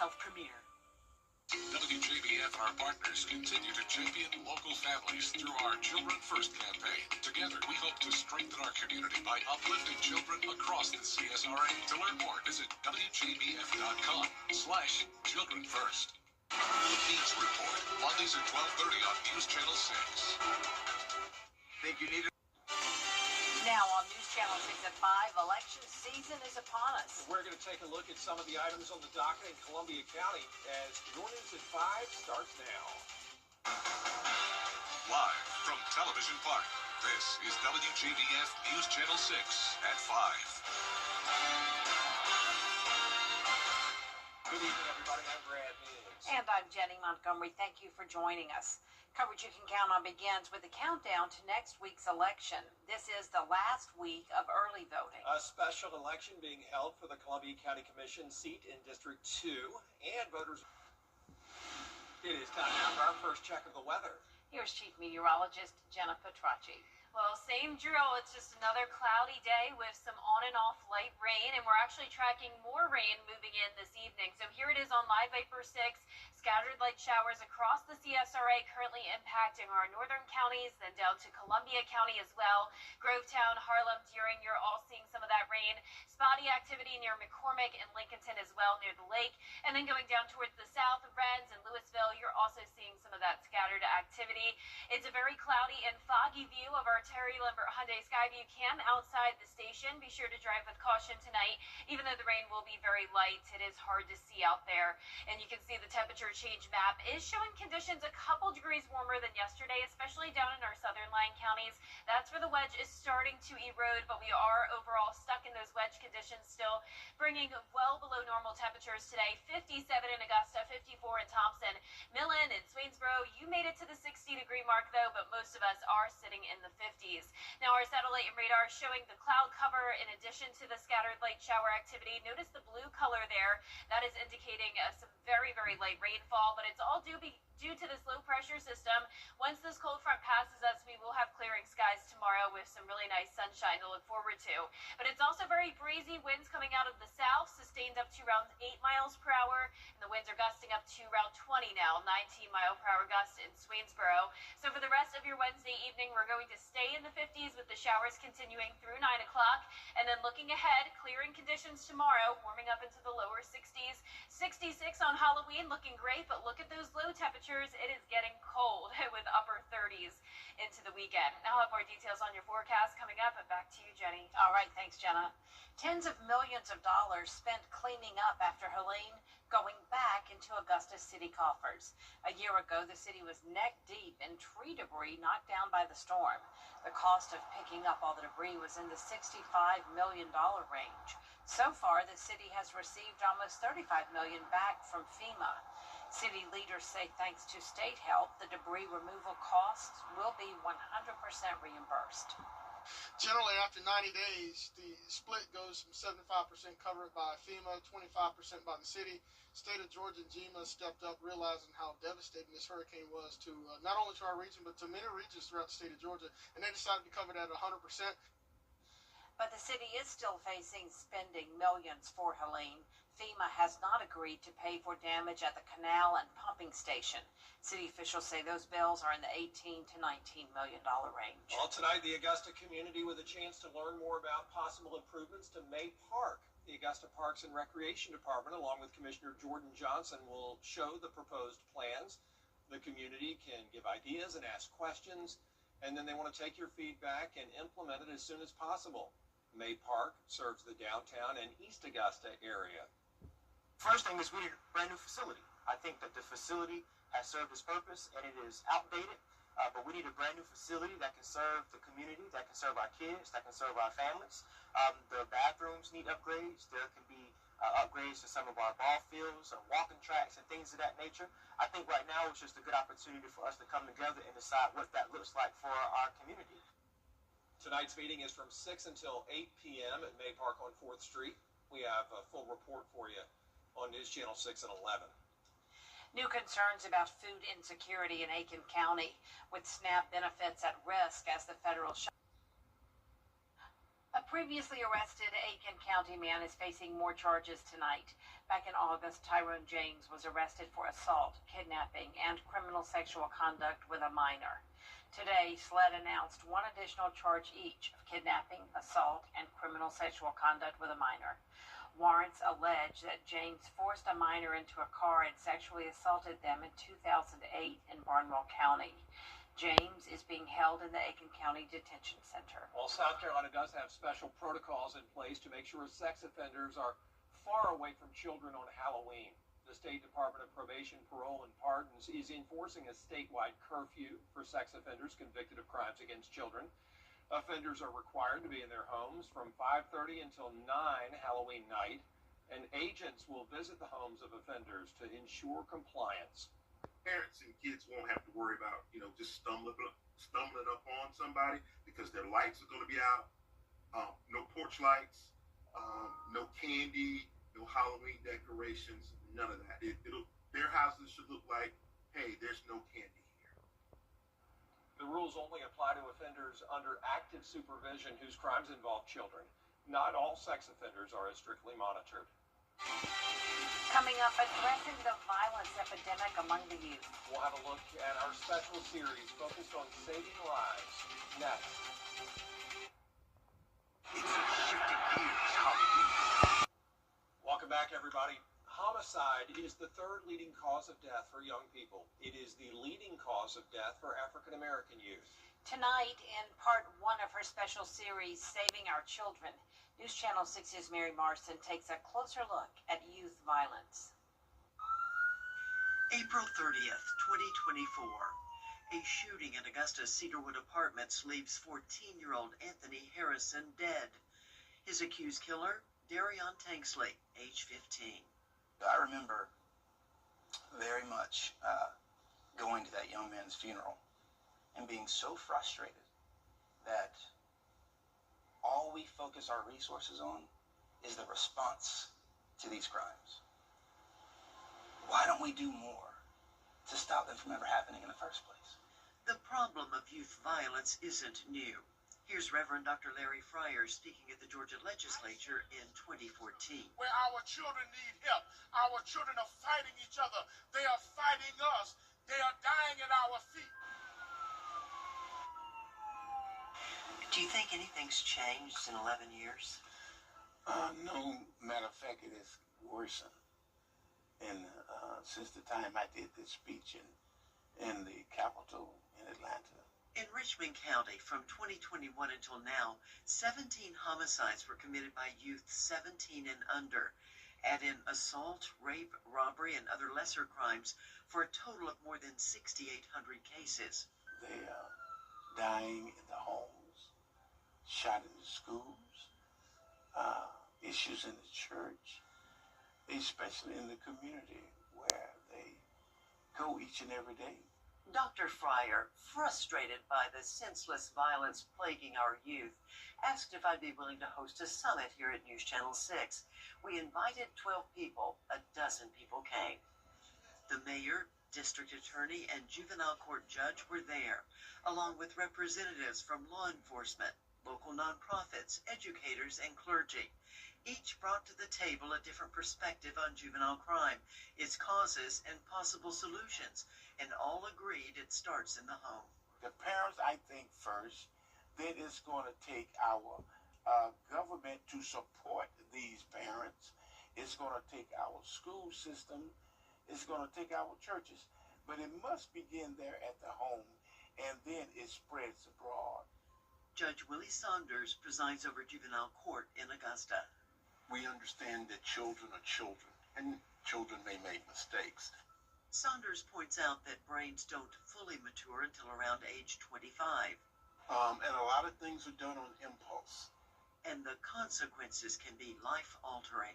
health premier. WJBF and our partners continue to champion local families through our Children First campaign. Together, we hope to strengthen our community by uplifting children across the CSRA. To learn more, visit WJBF.com/Children First. The Needs Report, Mondays at 12:30 on News Channel 6. Think you need it? Now on News Channel 6 at 5, election season is upon us. We're going to take a look at some of the items on the docket in Columbia County as Your News at 5 starts now. Live from Television Park, this is WJBF News Channel 6 at 5. Good evening, everybody. I'm Brad Hughes. And I'm Jenny Montgomery. Thank you for joining us. Coverage you can count on begins with the countdown to next week's election. This is the last week of early voting. A special election being held for the Columbia County Commission seat in District 2, and voters. It is time now for our first check of the weather. Here's Chief Meteorologist Jenna Petracci. Well, same drill. It's just another cloudy day with some on and off light rain, and we're actually tracking more rain moving in this evening. So here it is on Live Vapor 6. Scattered light showers across the CSRA currently impacting our northern counties, then down to Columbia County as well. Grovetown, Harlem, Deering, you're all seeing some of that rain. Spotty activity near McCormick and Lincolnton as well near the lake. And then going down towards the south, Rennes and Louisville, you're also seeing some of that scattered activity. It's a very cloudy and foggy view of our Terry Limbert Hyundai Skyview cam outside the station. Be sure to drive with caution tonight. Even though the rain will be very light, it is hard to see out there. And you can see the temperature change map is showing conditions a couple degrees warmer than yesterday, especially down in our southern line counties. That's where the wedge is starting to erode, but we are overall stuck in those wedge conditions still, bringing well below normal temperatures today. 57 in Augusta, 54 in Thompson, Millen and Swainsboro. You made it to the 60-degree mark, though, but most of us are sitting in the 50s. Now, our satellite and radar showing the cloud cover in addition to the scattered light shower activity. Notice the blue color there. That is indicating some very, very light rainfall, but it's all due to this low pressure system. Once this cold front passes us, we will have clearing skies tomorrow with some really nice sunshine to look forward to. But it's also very breezy. Winds coming out of the south, sustained up to around 8 miles per hour, and the winds are gusting up to around 20 now, 19-mile-per-hour gusts in Swainsboro. So for the rest of your Wednesday evening, we're going to stay in the 50s with the showers continuing through 9 o'clock, and then looking ahead, clearing conditions tomorrow, warming up into the lower 60s. 66 on Halloween, looking great, but look at those low temperatures. It is getting cold with upper 30s into the weekend. I'll have more details on your forecast coming up, but back to you, Jenny. All right, thanks, Jenna. Tens of millions of dollars spent cleaning up after Helene going back into Augusta city coffers. A year ago, the city was neck-deep in tree debris knocked down by the storm. The cost of picking up all the debris was in the $65 million range. So far, the city has received almost $35 million back from FEMA. City leaders say thanks to state help, the debris removal costs will be 100% reimbursed. Generally, after 90 days, the split goes from 75% covered by FEMA, 25% by the city. State of Georgia and GEMA stepped up, realizing how devastating this hurricane was to not only to our region, but to many regions throughout the state of Georgia, and they decided to cover that at 100%. But the city is still facing spending millions for Helene. FEMA has not agreed to pay for damage at the canal and pumping station. City officials say those bills are in the $18 to $19 million range. Well, tonight, the Augusta community with a chance to learn more about possible improvements to May Park. The Augusta Parks and Recreation Department, along with Commissioner Jordan Johnson, will show the proposed plans. The community can give ideas and ask questions, and then they want to take your feedback and implement it as soon as possible. May Park serves the downtown and East Augusta area. First thing is we need a brand new facility. I think that the facility has served its purpose and it is outdated, but we need a brand new facility that can serve the community, that can serve our kids, that can serve our families. The bathrooms need upgrades. There can be upgrades to some of our ball fields, walking tracks, and things of that nature. I think right now it's just a good opportunity for us to come together and decide what that looks like for our community. Tonight's meeting is from 6 until 8 p.m. at May Park on 4th Street. We have a full report for you on News Channel 6 and 11. New concerns about food insecurity in Aiken County, with SNAP benefits at risk as the federal shutdown. A previously arrested Aiken County man is facing more charges tonight. Back in August, Tyrone James was arrested for assault, kidnapping, and criminal sexual conduct with a minor. Today, SLED announced one additional charge each of kidnapping, assault, and criminal sexual conduct with a minor. Warrants allege that James forced a minor into a car and sexually assaulted them in 2008 in Barnwell County. James is being held in the Aiken County Detention Center. Well, South Carolina does have special protocols in place to make sure sex offenders are far away from children on Halloween. The State Department of Probation, Parole, and Pardons is enforcing a statewide curfew for sex offenders convicted of crimes against children. Offenders are required to be in their homes from 5:30 until 9 Halloween night, and agents will visit the homes of offenders to ensure compliance. Parents and kids won't have to worry about, just stumbling up on somebody because their lights are going to be out. No porch lights, no candy, no Halloween decorations, none of that. Their houses should look like, hey, there's no candy here. The rules only apply to offenders under active supervision whose crimes involve children. Not all sex offenders are as strictly monitored. Coming up, addressing the violence epidemic among the youth. We'll have a look at our special series focused on saving lives next. It's shifting gears, Halloween. Welcome back, everybody. Homicide is the third leading cause of death for young people. It is the leading cause of death for African American youth. Tonight, in part one of her special series, Saving Our Children, News Channel 6's Mary Marston takes a closer look at youth violence. April 30th, 2024. A shooting in Augusta's Cedarwood Apartments leaves 14-year-old Anthony Harrison dead. His accused killer, Darion Tanksley, age 15. I remember very much going to that young man's funeral and being so frustrated that all we focus our resources on is the response to these crimes. Why don't we do more to stop them from ever happening in the first place? The problem of youth violence isn't new. Here's Reverend Dr. Larry Fryer speaking at the Georgia Legislature in 2014. Where our children need help. Our children are fighting each other. They are fighting us. They are dying at our feet. Do you think anything's changed in 11 years? No, matter of fact, it has worsened. And since the time I did this speech in the Capitol in Atlanta. In Richmond County, from 2021 until now, 17 homicides were committed by youth 17 and under. Add in assault, rape, robbery, and other lesser crimes for a total of more than 6,800 cases. They are dying in the homes, shot in the schools, issues in the church, especially in the community where they go each and every day. Dr. Fryer, frustrated by the senseless violence plaguing our youth, asked if I'd be willing to host a summit here at News Channel 6. We invited 12 people. A dozen people came. The mayor, district attorney, and juvenile court judge were there, along with representatives from law enforcement, local nonprofits, educators, and clergy. Each brought to the table a different perspective on juvenile crime, its causes, and possible solutions, and all agreed it starts in the home. The parents, I think, first, then it's going to take our government to support these parents. It's going to take our school system. It's going to take our churches. But it must begin there at the home, and then it spreads abroad. Judge Willie Saunders presides over juvenile court in Augusta. We understand that children are children, and children may make mistakes. Saunders points out that brains don't fully mature until around age 25. And a lot of things are done on impulse. And the consequences can be life-altering.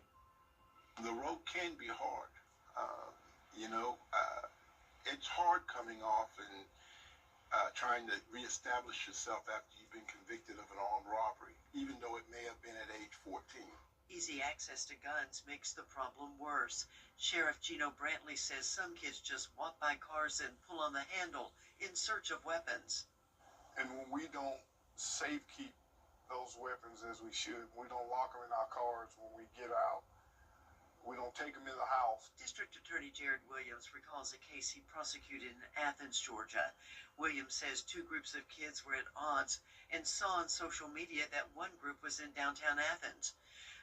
The road can be hard. It's hard coming off and trying to reestablish yourself after you've been convicted of an armed robbery, even though it may have been at age 14. Easy access to guns makes the problem worse. Sheriff Gino Brantley says some kids just walk by cars and pull on the handle in search of weapons. And when we don't safe keep those weapons as we should. We don't lock them in our cars when we get out. We don't take them in the house. District Attorney Jared Williams recalls a case he prosecuted in Athens, Georgia. Williams says two groups of kids were at odds and saw on social media that one group was in downtown Athens.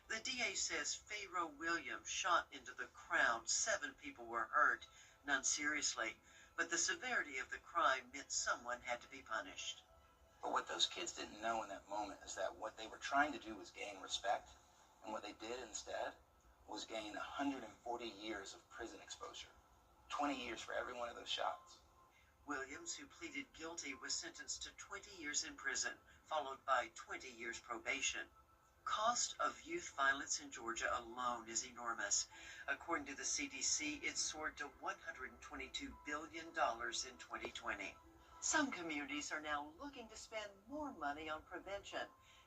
The DA says Pharaoh Williams shot into the crowd. 7 people were hurt, none seriously. But the severity of the crime meant someone had to be punished. But what those kids didn't know in that moment is that what they were trying to do was gain respect, and what they did instead was gain 140 years of prison exposure. 20 years for every one of those shots. Williams, who pleaded guilty, was sentenced to 20 years in prison, followed by 20 years probation. Cost of youth violence in Georgia alone is enormous. According to the CDC, it soared to $122 billion in 2020. Some communities are now looking to spend more money on prevention.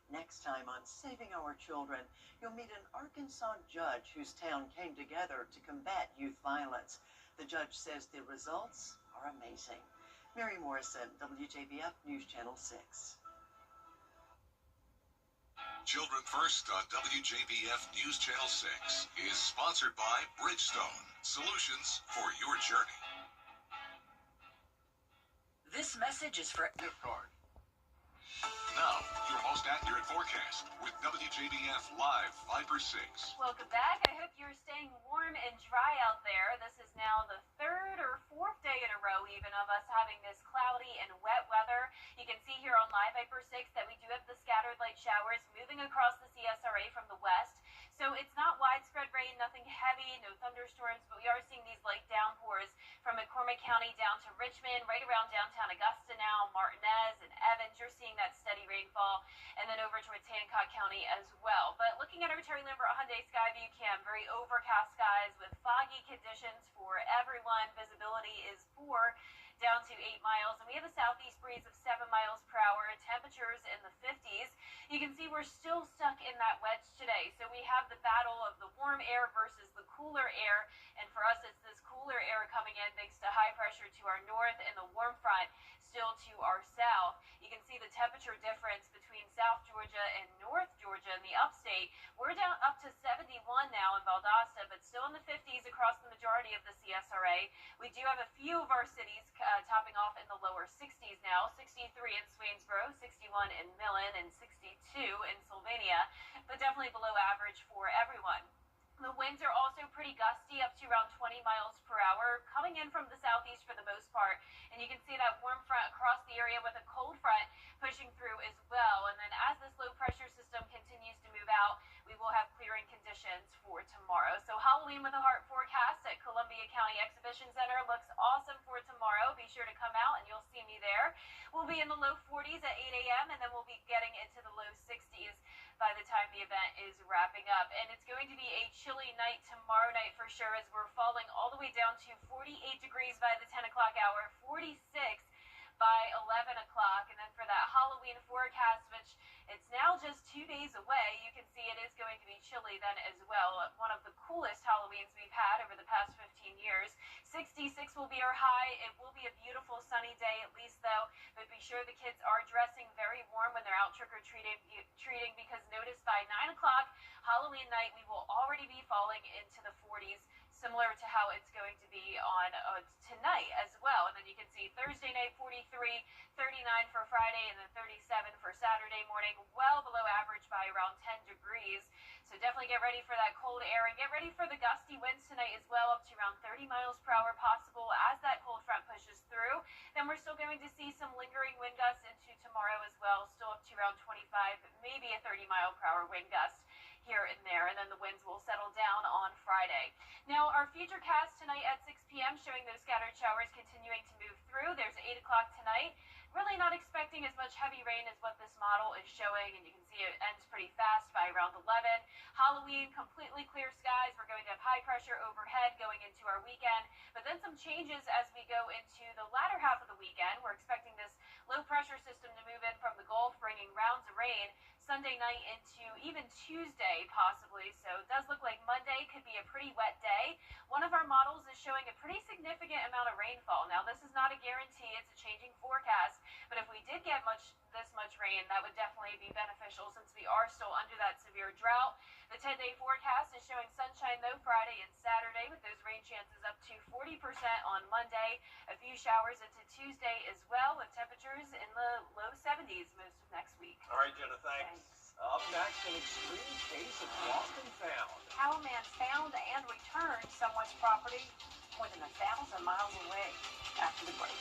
Next time on Saving Our Children, you'll meet an Arkansas judge whose town came together to combat youth violence. The judge says the results are amazing. Mary Morrison, WJBF News Channel 6. Children First on WJBF News Channel 6 is sponsored by Bridgestone, solutions for your journey. This message is for Gift card. Now, your most accurate forecast with WJBF Live Viper 6. Welcome back. I hope you're staying warm and dry out there. This is now the 3rd or 4th day in a row even of us having this cloudy and wet weather. You can see here on Live Viper 6 that we do have the scattered light showers moving across the CSRA from the west. So it's not widespread rain, nothing heavy, no thunderstorms, but we are seeing these light downpours from McCormick County down to Richmond, right around downtown Augusta now, Martinez and Evans. You're seeing that steady rainfall, and then over towards Hancock County as well. But looking at our Terry Lambert Hyundai Skyview Cam, very overcast skies with foggy conditions for everyone. Visibility is poor, down to 8 miles, and we have a southeast breeze of 7 miles per hour, temperatures in the 50s. You can see we're still stuck in that wedge today, so we have the battle of the warm air versus the cooler air, and for us it's this cooler air coming in thanks to high pressure to our north and the warm front still to our south. You can see the temperature difference between South Georgia and North Georgia in the upstate. We're down up to 71 now in Valdosta, but still in the 50s across the majority of the CSRA. We do have a few of our cities topping off in the lower 60s now, 63 in Swainsboro, 61 in Millen, and 62 in Sylvania, but definitely below average for everyone. The winds are also pretty gusty, up to around 20 miles per hour, coming in from the southeast for the most part. And you can see that warm front across the area with a cold front pushing through as well. And then as this low pressure system continues to move out, we will have clearing conditions for tomorrow. So Halloween with a Heart forecast at Columbia County Exhibition Center looks awesome for tomorrow. Be sure to come out and you'll see me there. We'll be in the low 40s at 8 a.m. and then we'll be getting into the low 60s by the time the event is wrapping up. And it's going to be a chilly night tomorrow night for sure, as we're falling all the way down to 48 degrees by the 10 o'clock hour, 46 by 11 o'clock. And then for that Halloween forecast, which it's now just 2 days away, you can see it is going to be chilly then as well. One of the coolest Halloweens we've had over the past 15 years. 66 will be our high. It will be a beautiful sunny day at least though, but be sure the kids are dressing very warm when they're out trick-or-treating because notice by 9 o'clock Halloween night we will already be falling into the 40s, similar to how it's going to be on tonight as well. And then you can see Thursday night 43, 39 for Friday, and then 37 for Saturday morning, well below average by around 10 degrees. So definitely get ready for that cold air and get ready for the gusty winds tonight as well, up to around 30 miles per hour possible as that cold front pushes through. Then we're still going to see some lingering wind gusts into tomorrow as well, still up to around 25, maybe a 30 mile per hour wind gust here and there, and then the winds will settle down on Friday. Now, our future cast tonight at 6 p.m. showing those scattered showers continuing to move through. There's 8 o'clock tonight. Really not expecting as much heavy rain as what this model is showing, and you can see it ends pretty fast by around 11. Halloween, completely clear skies. We're going to have high pressure overhead going into our weekend, but then some changes as we go into the latter half of the weekend. We're expecting this low pressure system to move in from the Gulf, bringing rounds of rain Sunday night into even Tuesday possibly. So it does look like Monday could be a pretty wet day. One of our models is showing a pretty significant amount of rainfall. Now this is not a guarantee, it's a changing forecast, But if we did get this much rain, that would definitely be beneficial since we are still under that severe drought. The 10-day forecast is showing sunshine though Friday and Saturday, with those rain chances up to 40% on Monday. A few showers into Tuesday as well, with temperatures in the low 70s most of next week. All right, Jenna, thanks. Up next, an extreme case of lost and found. How a man found and returned someone's property more than 1,000 miles away. After the break.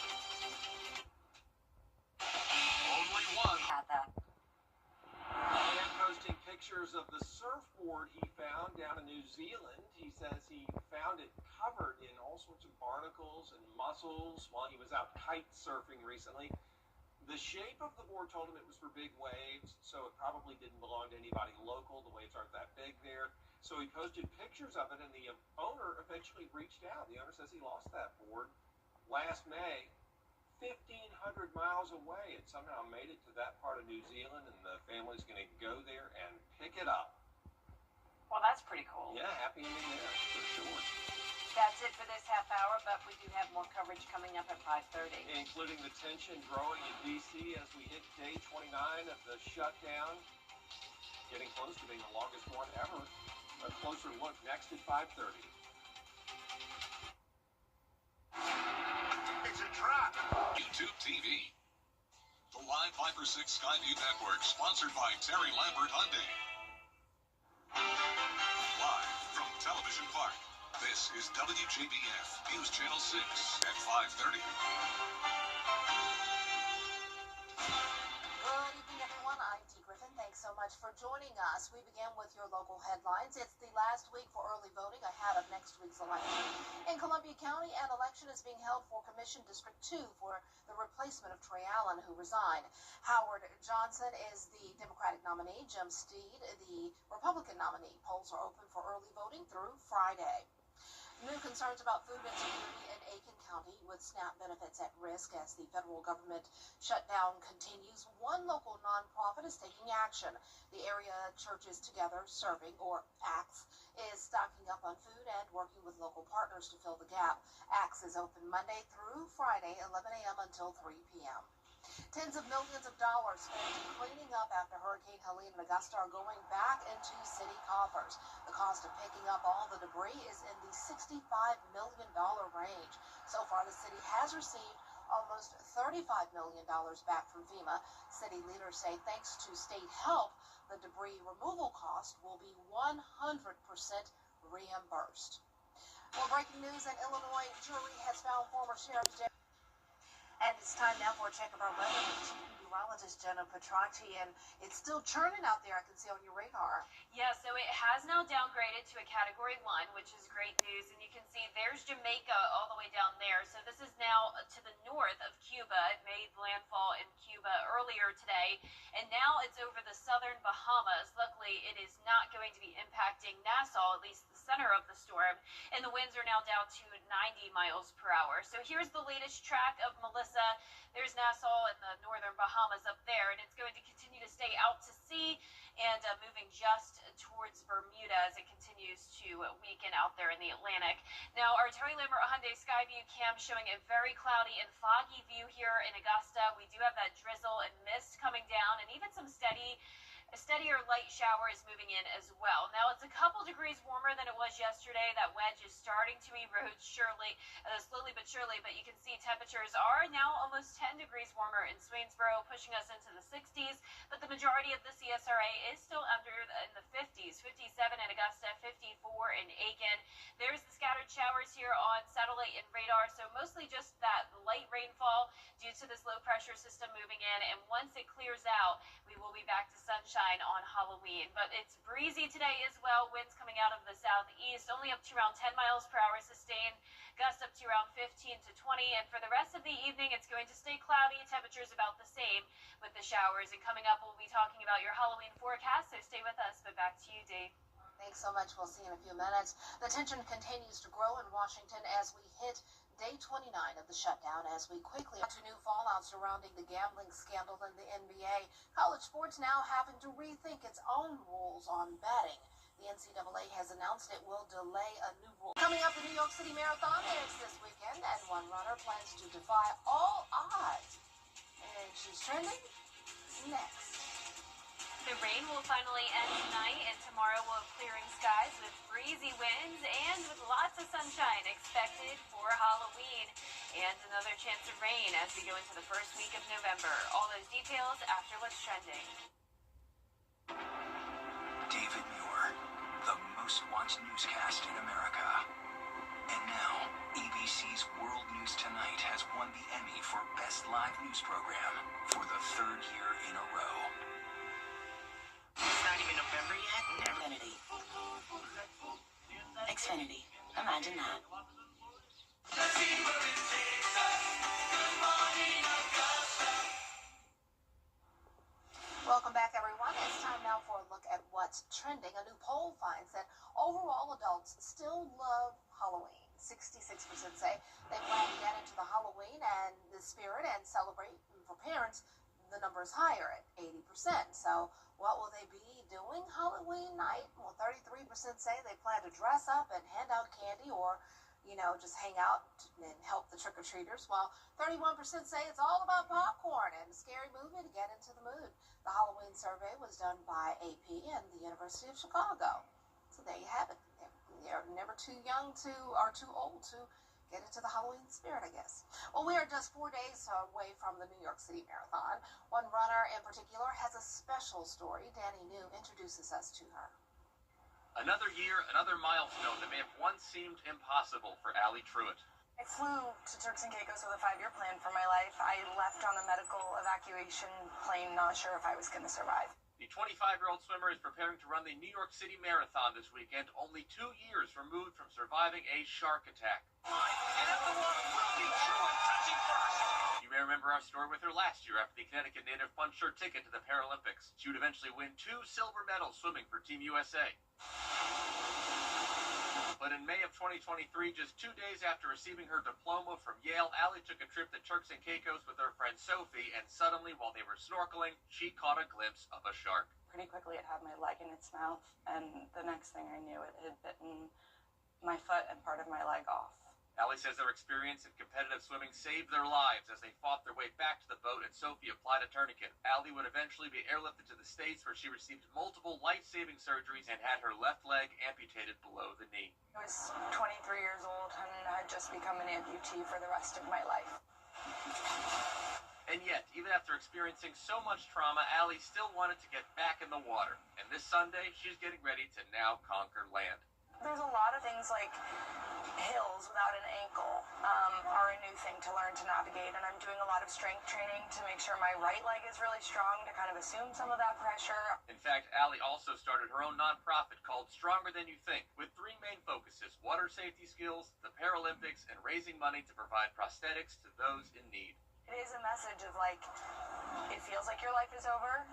Only one. A man posting pictures of the surfboard he found down in New Zealand. He says he found it covered in all sorts of barnacles and mussels while he was out kite surfing recently. The shape of the board told him it was for big waves, so it probably didn't belong to anybody local. The waves aren't that big there. So he posted pictures of it, and the owner eventually reached out. The owner says he lost that board last May, 1,500 miles away. It somehow made it to that part of New Zealand, and the family's going to go there and pick it up. Well, that's pretty cool. Yeah, happy ending there, for sure. That's it for this half hour, but we do have more coverage coming up at 5:30. Including the tension growing in D.C. as we hit day 29 of the shutdown. Getting close to being the longest one ever. A closer look next at 5:30. It's a trap. YouTube TV. The Live 5 or 6 Skyview Network, sponsored by Terry Lambert Hyundai. Live from Television Park. This is WJBF News Channel 6 at 5:30. Good evening, everyone. I'm Dee Griffin. Thanks so much for joining us. We begin with your local headlines. It's the last week for early voting ahead of next week's election. In Columbia County, an election is being held for Commission District 2 for the replacement of Trey Allen, who resigned. Howard Johnson is the Democratic nominee. Jim Steed, the Republican nominee. Polls are open for early voting through Friday. New concerns about food insecurity in Aiken County with SNAP benefits at risk as the federal government shutdown continues. One local nonprofit is taking action. The Area Churches Together Serving, or ACTS, is stocking up on food and working with local partners to fill the gap. ACTS is open Monday through Friday, 11 a.m. until 3 p.m. Tens of millions of dollars spent cleaning up after Hurricane Helene and Augusta are going back into city coffers. The cost of picking up all the debris is in the $65 million range. So far, the city has received almost $35 million back from FEMA. City leaders say thanks to state help, the debris removal cost will be 100% reimbursed. Well, breaking news in Illinois, jury has found former Sheriff And it's time now for a check of our weather with chief meteorologist Jenna Petracci, and it's still churning out there. I can see on your radar. Yeah, so it has now downgraded to a Category 1, which is great news. And you can see there's Jamaica all the way down there. So this is now to the north of Cuba. It made landfall in Cuba earlier today, and now it's over the southern Bahamas. Luckily, it is not going to be impacting Nassau, at least the center of the storm. And the winds are now down to 90 miles per hour. So here's the latest track of Melissa. There's Nassau in the northern Bahamas up there, and it's going to continue to stay out to sea and moving just towards Bermuda as it continues to weaken out there in the Atlantic. Now, our Terry Lambert Hyundai Skyview cam showing a very cloudy and foggy view here in Augusta. We do have that drizzle and mist coming down, and even some a steadier light shower is moving in as well. Now, it's a couple degrees warmer than it was yesterday. That wedge is starting to erode slowly but surely, but you can see temperatures are now almost 10 degrees warmer in Swainsboro, pushing us into the 60s, but the majority of the CSRA is still in the 50s, 57 in Augusta, 54 in Aiken. There's the scattered showers here on satellite and radar, so mostly just that light rainfall due to this low pressure system moving in, and once it clears out, we will be back to sunshine on Halloween. But it's breezy today as well. Winds coming out of the southeast, only up to around 10 miles per hour sustained. Gusts up to around 15 to 20. And for the rest of the evening, it's going to stay cloudy. Temperatures about the same with the showers. And coming up, we'll be talking about your Halloween forecast. So stay with us. But back to you, Dee. Thanks so much. We'll see you in a few minutes. The tension continues to grow in Washington as we hit day 29 of the shutdown as we quickly to new fallout surrounding the gambling scandal in the NBA. College sports now having to rethink its own rules on betting. The NCAA has announced it will delay a new rule. Coming up, the New York City Marathon is this weekend, and one runner plans to defy all odds in and she's trending next. The rain will finally end tonight, and tomorrow we'll have clearing skies with breezy winds and with lots of sunshine expected for Halloween. And another chance of rain as we go into the first week of November. All those details after what's trending. David Muir, the most watched newscast in America. And now, ABC's World News Tonight has won the Emmy for Best Live News Program for the third year in a row. It's not even November yet. Xfinity. Xfinity. Imagine that. Welcome back, everyone. It's time now for a look at what's trending. A new poll finds that overall adults still love Halloween. 66% say they plan to get into the Halloween and the spirit and celebrate. And for parents, the number is higher at 80%. So what will they be doing Halloween night? Well, 33% say they plan to dress up and hand out candy or, just hang out and help the trick-or-treaters, while 31% say it's all about popcorn and a scary movie to get into the mood. The Halloween survey was done by AP and the University of Chicago. So there you have it. They're never too young or too old to get into the Halloween spirit, I guess. Well, we are just 4 days away from the New York City Marathon. One runner in particular has a special story. Danny New introduces us to her. Another year, another milestone that may have once seemed impossible for Allie Truitt. I flew to Turks and Caicos with a 5-year plan for my life. I left on a medical evacuation plane, not sure if I was going to survive. The 25-year-old swimmer is preparing to run the New York City Marathon this weekend, only 2 years removed from surviving a shark attack. You may remember our story with her last year after the Connecticut native punched her ticket to the Paralympics. She would eventually win 2 silver medals swimming for Team USA. But in May of 2023, just 2 days after receiving her diploma from Yale, Allie took a trip to Turks and Caicos with her friend Sophie, and suddenly, while they were snorkeling, she caught a glimpse of a shark. Pretty quickly, it had my leg in its mouth, and the next thing I knew, it had bitten my foot and part of my leg off. Allie says their experience in competitive swimming saved their lives as they fought their way back to the boat and Sophie applied a tourniquet. Allie would eventually be airlifted to the States where she received multiple life-saving surgeries and had her left leg amputated below the knee. I was 23 years old and had just become an amputee for the rest of my life. And yet, even after experiencing so much trauma, Allie still wanted to get back in the water. And this Sunday, she's getting ready to now conquer land. There's a lot of things like hills without an ankle are a new thing to learn to navigate, and I'm doing a lot of strength training to make sure my right leg is really strong to kind of assume some of that pressure. In fact, Allie also started her own nonprofit called Stronger Than You Think, with 3 main focuses: water safety skills, the Paralympics, and raising money to provide prosthetics to those in need. It is a message of it feels like your life is over,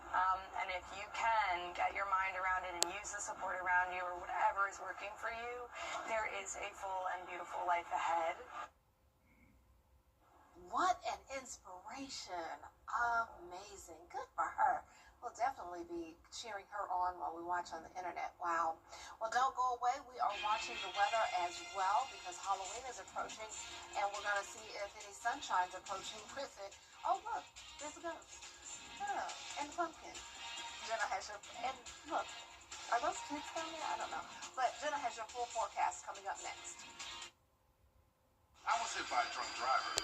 and if you can get your mind around it and use the support around you or whatever is working for you, there is a full and beautiful life ahead. What an inspiration. Amazing. Good for her. We'll definitely be cheering her on while we watch on the internet. Wow. Well, don't go away. We are watching the weather as well because Halloween is approaching, and we're going to see if any sunshine's approaching with it. Oh, look, there's a ghost. Yeah, and the pumpkin. Jenna has your, and look, are those kids down there? I don't know. But Jenna has your full forecast coming up next. I was hit by a drunk driver.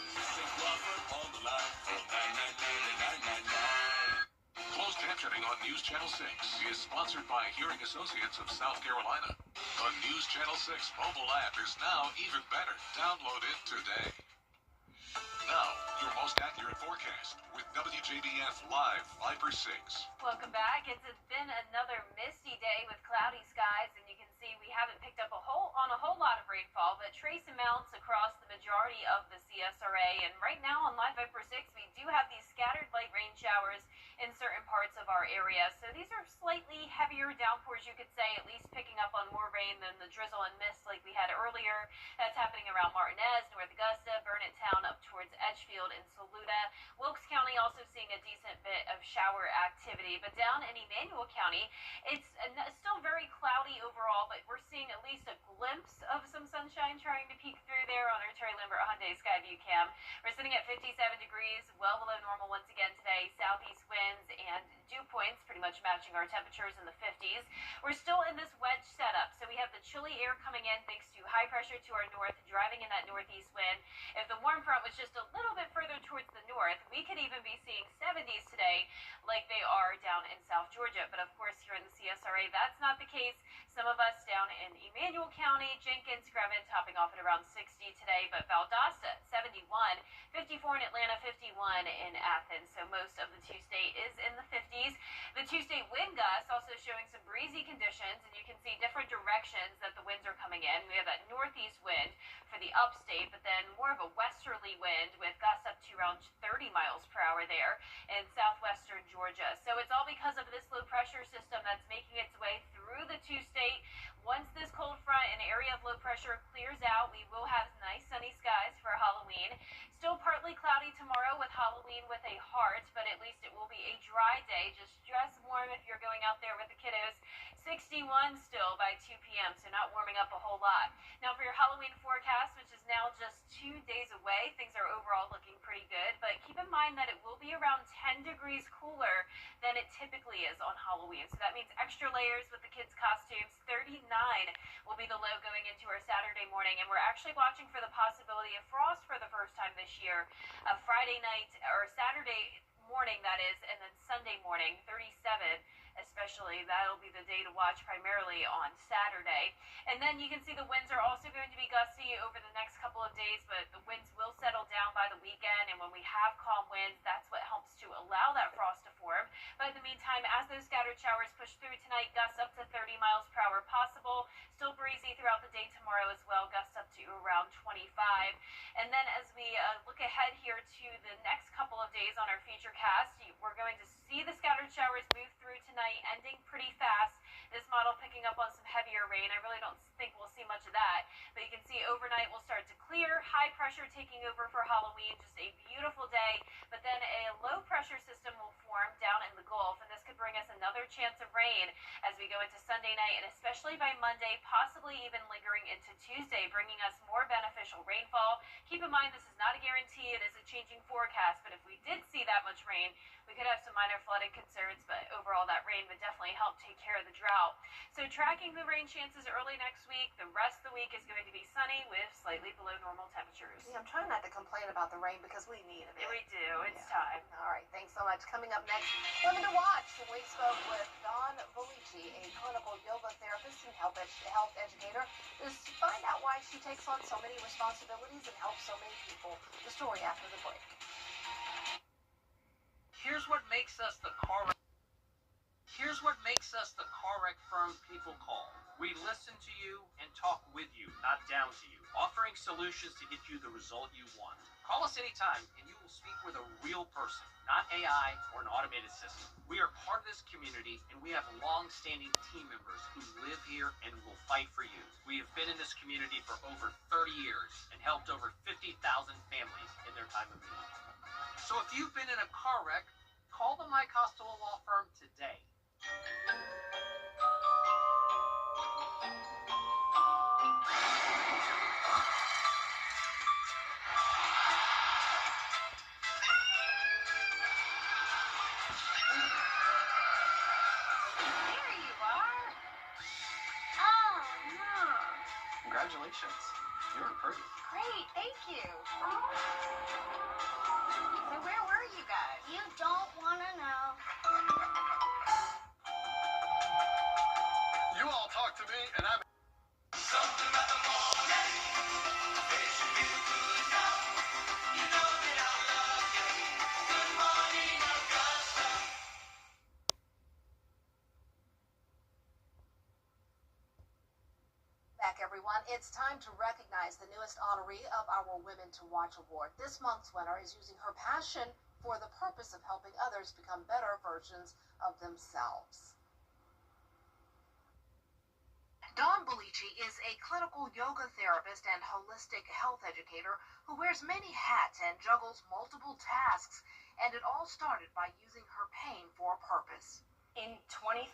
Closed captioning on News Channel 6 is sponsored by Hearing Associates of South Carolina. The News Channel 6 mobile app is now even better. Download it today. Now, your most accurate forecast with WJBF Live Viper 6. Welcome back. It's been another misty day with cloudy skies, and you can see we haven't picked up a whole lot of rainfall, but trace amounts across the majority of the CSRA. And right now on Live Viper 6, we do have these scattered light rain showers in certain parts of our area. So these are slightly heavier downpours, you could say, at least picking up on more rain than the drizzle and mist like we had earlier. That's happening around Martinez, North Augusta, Burnett Town, up towards towards Edgefield and Saluda. Wilkes County also seeing a decent bit of shower activity, but down in Emmanuel County, it's still very cloudy overall, but we're seeing at least a glimpse of some sunshine trying to peek through there on our Terry Lambert Hyundai Skyview cam. We're sitting at 57 degrees, well below normal once again today. Southeast winds and dew points pretty much matching our temperatures in the 50s. We're still in this wedge setup, so we have the chilly air coming in thanks to high pressure to our north, driving in that northeast wind. If the warm front was just a little bit further towards the north, we could even be seeing 70s today like they are down in South Georgia. But of course, here in the CSRA, that's not the case. Some of us down in Emmanuel County, Jenkins, Grevin topping off at around 60 today, but Valdosta 71, 54 in Atlanta, 51 in Athens. So most of the two-state is in the 50s. The two-state wind gusts also showing some breezy conditions, and you can see different directions that the winds are coming in. We have that northeast wind for the upstate, but then more of a westerly wind with gusts up to around 30 miles per hour there in southwestern Georgia. So it's all because of this low pressure system that's making its way through the two-state. Once this cold front and area of low pressure clears out, we will have nice sunny skies for Halloween. Still partly cloudy tomorrow with Halloween with a heart, but at least it will be a dry day. Just dress warm if you're going out there with the kiddos. 61 still by 2 p.m., so not warming up a whole lot. Now for your Halloween forecast, which is now just 2 days away, things are overall looking pretty good, but keep in mind that it will be around 10 degrees cooler than it typically is on Halloween. So that means extra layers with the kids' costumes. 39 will be the low going into our Saturday morning, and we're actually watching for the possibility of frost for the first time this year. Friday night, or Saturday morning that is, and then Sunday morning, 37 especially. That'll be the day to watch primarily on Saturday. And then you can see the winds are also going to be gusty over the next couple of days, but the winds will settle down by the weekend, and when we have calm winds, that's what helps to allow that frost to form. But in the meantime, as those scattered showers push through tonight, gusts up to 30 miles per hour possible. Still breezy throughout the day tomorrow as well, gusts up to around 25. And then as we look ahead here to the next couple of days on our future cast, we're going to see the scattered showers move through tonight, ending pretty fast. This model picking up on some heavier rain. I really don't think we'll see much of that, but you can see overnight will start to clear. High pressure taking over for Halloween. Just a beautiful day, but then a low pressure system will form down in the Gulf, and this could bring us another chance of rain as we go into Sunday night, and especially by Monday, possibly even lingering into Tuesday, bringing us more beneficial rainfall. Keep in mind, this is not a guarantee. It is a changing forecast, but if we did see that much rain, we could have some minor flooding concerns, but overall that rain would definitely help take care of the drought. So tracking the rain chances early next week. The rest of the week is going to be sunny with slightly below normal temperatures. Yeah, I'm trying not to complain about the rain because we need it. We do. It's time. All right. Thanks so much. Coming up next, Women to Watch. We spoke with Dawn Valici, a clinical yoga therapist and health educator, to find out why she takes on so many responsibilities and helps so many people. The story after the break. Here's what makes us the car wreck firm people call. We listen to you and talk with you, not down to you, offering solutions to get you the result you want. Call us anytime and you will speak with a real person, not AI or an automated system. We are part of this community, and we have long-standing team members who live here and will fight for you. We have been in this community for over 30 years and helped over 50,000 families in their time of need. So if you've been in a car wreck, call the Mike Costello Law Firm today. Congratulations. You were pretty. Great, thank you. So where were you guys? You don't want to know. You all talk to me, and I'm... Something about the morning. They should feel good now. You know that I love you. Good morning, Augusta. Back, everyone. It's time to recognize the newest honoree of our Women to Watch Award. This month's winner is using her passion for the purpose of helping others become better versions of themselves. Dawn Belici is a clinical yoga therapist and holistic health educator who wears many hats and juggles multiple tasks. And it all started by using her pain for a purpose. In 2013,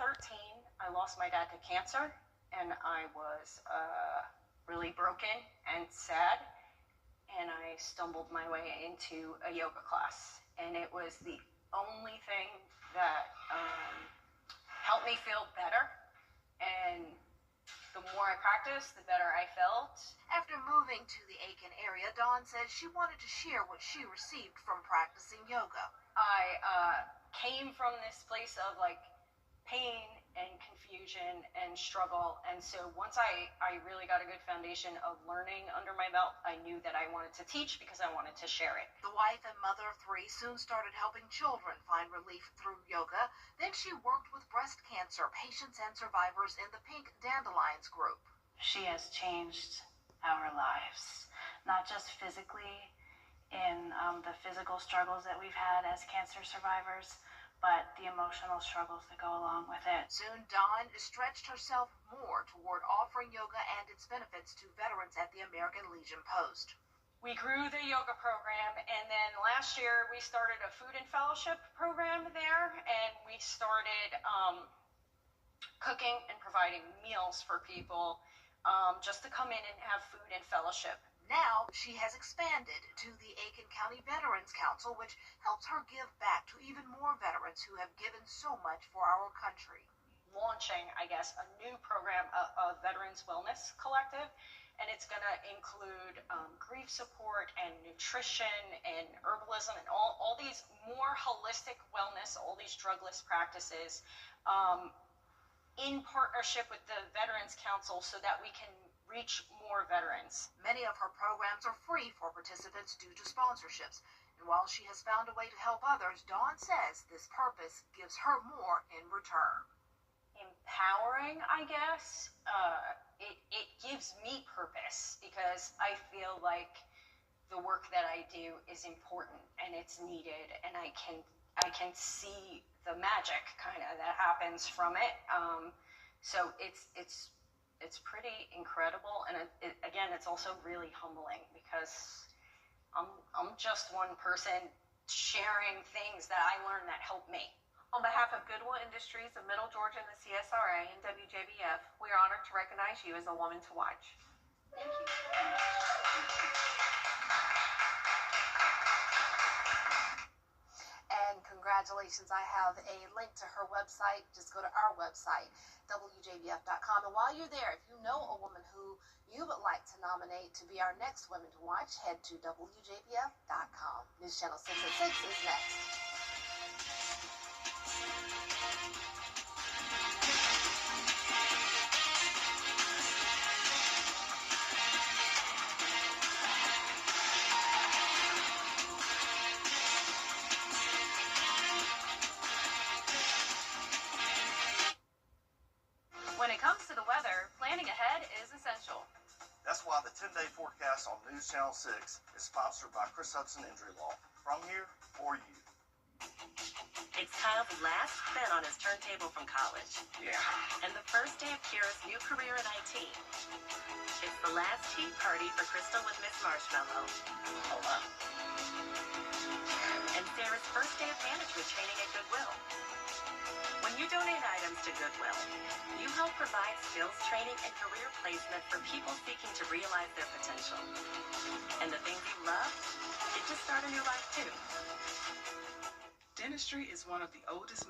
I lost my dad to cancer, and I was really broken and sad, and I stumbled my way into a yoga class, and it was the only thing that helped me feel better, and the more I practiced, the better I felt. After moving to the Aiken area, Dawn says she wanted to share what she received from practicing yoga. I came from this place of like pain and confusion and struggle, and so once I really got a good foundation of learning under my belt, I knew that I wanted to teach because I wanted to share it. The wife and mother of 3 soon started helping children find relief through yoga. Then she worked with breast cancer patients and survivors in the Pink Dandelions group. She has changed our lives, not just physically in the physical struggles that we've had as cancer survivors, but the emotional struggles that go along with it. Soon, Dawn stretched herself more toward offering yoga and its benefits to veterans at the American Legion Post. We grew the yoga program, and then last year we started a food and fellowship program there, and we started cooking and providing meals for people just to come in and have food and fellowship. Now she has expanded to the Aiken County Veterans Council, which helps her give back to even more veterans who have given so much for our country. Launching, I guess, a new program, a Veterans Wellness Collective, and it's going to include grief support and nutrition and herbalism and all these more holistic wellness, all these drugless practices in partnership with the Veterans Council so that we can reach more veterans. Many of her programs are free for participants due to sponsorships. And while she has found a way to help others, Dawn says this purpose gives her more in return. Empowering, I guess. It gives me purpose because I feel like the work that I do is important and it's needed, and I can see the magic kind of that happens from it. So it's pretty incredible, and again, it's also really humbling because I'm just one person sharing things that I learned that helped me. On behalf of Goodwill Industries of Middle Georgia and the CSRA and WJBF, we are honored to recognize you as a woman to watch. Thank you. And congratulations, I have a link to her website. Just go to our website, WJBF.com. And while you're there, if you know a woman who you would like to nominate to be our next women to watch, head to WJBF.com. News Channel 6 at 6 is next. When it comes to the weather, planning ahead is essential. That's why the 10-day forecast on News Channel 6 is sponsored by Chris Hudson Injury Law. From here, for you. It's Kyle's last spin on his turntable from college. Yeah. And the first day of Kira's new career in IT. It's the last tea party for Crystal with Miss Marshmallow. Oh, wow. And Sarah's first day of management training at Goodwill. When you donate items to Goodwill, you help provide skills training and career placement for people seeking to realize their potential. And the things you love, it just start a new life too. Dentistry is one of the oldest medical